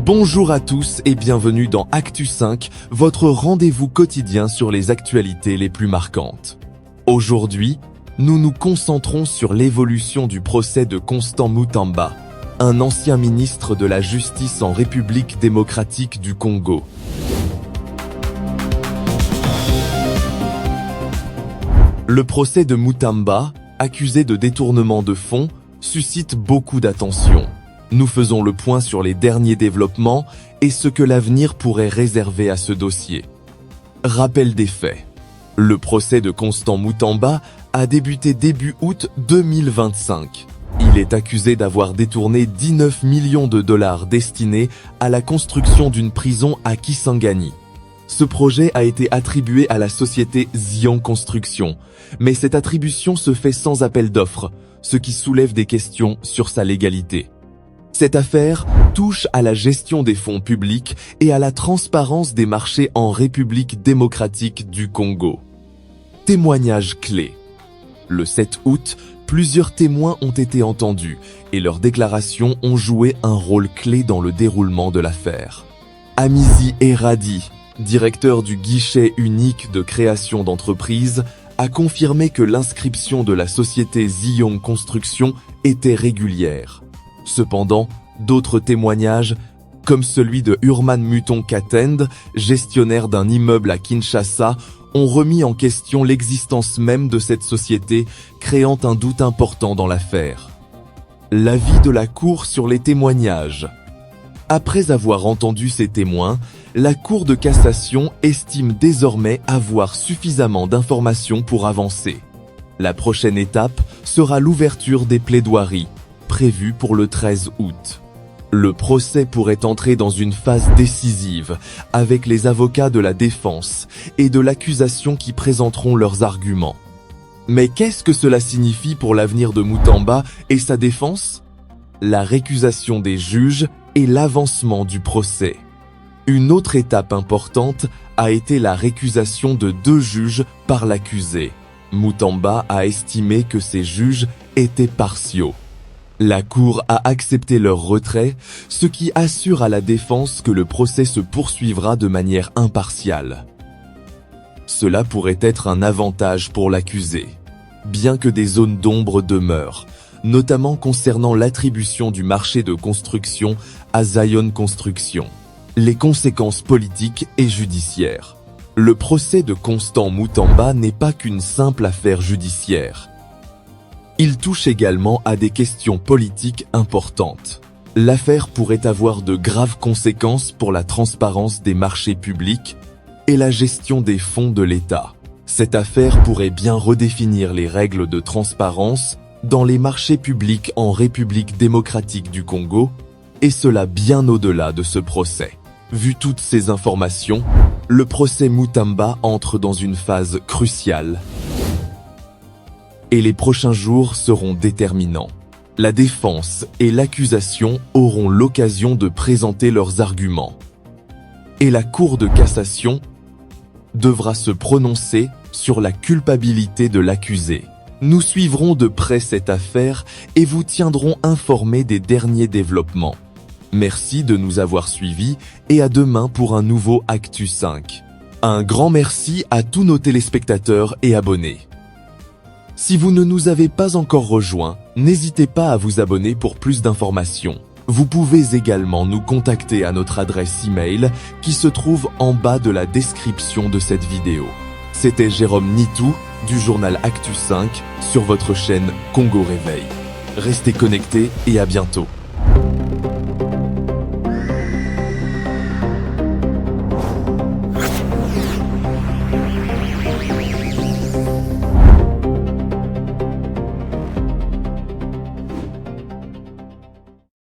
Bonjour à tous et bienvenue dans Actu 5, votre rendez-vous quotidien sur les actualités les plus marquantes. Aujourd'hui, nous nous concentrons sur l'évolution du procès de Constant Mutamba, un ancien ministre de la Justice en République démocratique du Congo. Le procès de Mutamba, accusé de détournement de fonds, suscite beaucoup d'attention. Nous faisons le point sur les derniers développements et ce que l'avenir pourrait réserver à ce dossier. Rappel des faits. Le procès de Constant Mutamba a débuté début août 2025. Il est accusé d'avoir détourné 19 millions de dollars destinés à la construction d'une prison à Kisangani. Ce projet a été attribué à la société Zion Construction, mais cette attribution se fait sans appel d'offres, ce qui soulève des questions sur sa légalité. Cette affaire touche à la gestion des fonds publics et à la transparence des marchés en République démocratique du Congo. Témoignages clés. Le 7 août, plusieurs témoins ont été entendus et leurs déclarations ont joué un rôle clé dans le déroulement de l'affaire. Amizi Eradi, directeur du guichet unique de création d'entreprises, a confirmé que l'inscription de la société Zion Construction était régulière. Cependant, d'autres témoignages, comme celui de Urman Muton Katend, gestionnaire d'un immeuble à Kinshasa, ont remis en question l'existence même de cette société, créant un doute important dans l'affaire. L'avis de la Cour sur les témoignages. Après avoir entendu ces témoins, la Cour de cassation estime désormais avoir suffisamment d'informations pour avancer. La prochaine étape sera l'ouverture des plaidoiries, prévue pour le 13 août. Le procès pourrait entrer dans une phase décisive, avec les avocats de la défense et de l'accusation qui présenteront leurs arguments. Mais qu'est-ce que cela signifie pour l'avenir de Mutamba et sa défense? La récusation des juges et l'avancement du procès. Une autre étape importante a été la récusation de 2 juges par l'accusé. Mutamba a estimé que ces juges étaient partiaux. La Cour a accepté leur retrait, ce qui assure à la défense que le procès se poursuivra de manière impartiale. Cela pourrait être un avantage pour l'accusé, bien que des zones d'ombre demeurent, notamment concernant l'attribution du marché de construction à Zion Construction. Les conséquences politiques et judiciaires. Le procès de Constant Mutamba n'est pas qu'une simple affaire judiciaire. Il touche également à des questions politiques importantes. L'affaire pourrait avoir de graves conséquences pour la transparence des marchés publics et la gestion des fonds de l'État. Cette affaire pourrait bien redéfinir les règles de transparence dans les marchés publics en République démocratique du Congo, et cela bien au-delà de ce procès. Vu toutes ces informations, le procès Mutamba entre dans une phase cruciale. Et les prochains jours seront déterminants. La défense et l'accusation auront l'occasion de présenter leurs arguments. Et la Cour de cassation devra se prononcer sur la culpabilité de l'accusé. Nous suivrons de près cette affaire et vous tiendrons informés des derniers développements. Merci de nous avoir suivis et à demain pour un nouveau Actu 5. Un grand merci à tous nos téléspectateurs et abonnés. Si vous ne nous avez pas encore rejoints, n'hésitez pas à vous abonner pour plus d'informations. Vous pouvez également nous contacter à notre adresse email qui se trouve en bas de la description de cette vidéo. C'était Jérôme Nitou du journal Actu 5 sur votre chaîne Congo Réveil. Restez connectés et à bientôt.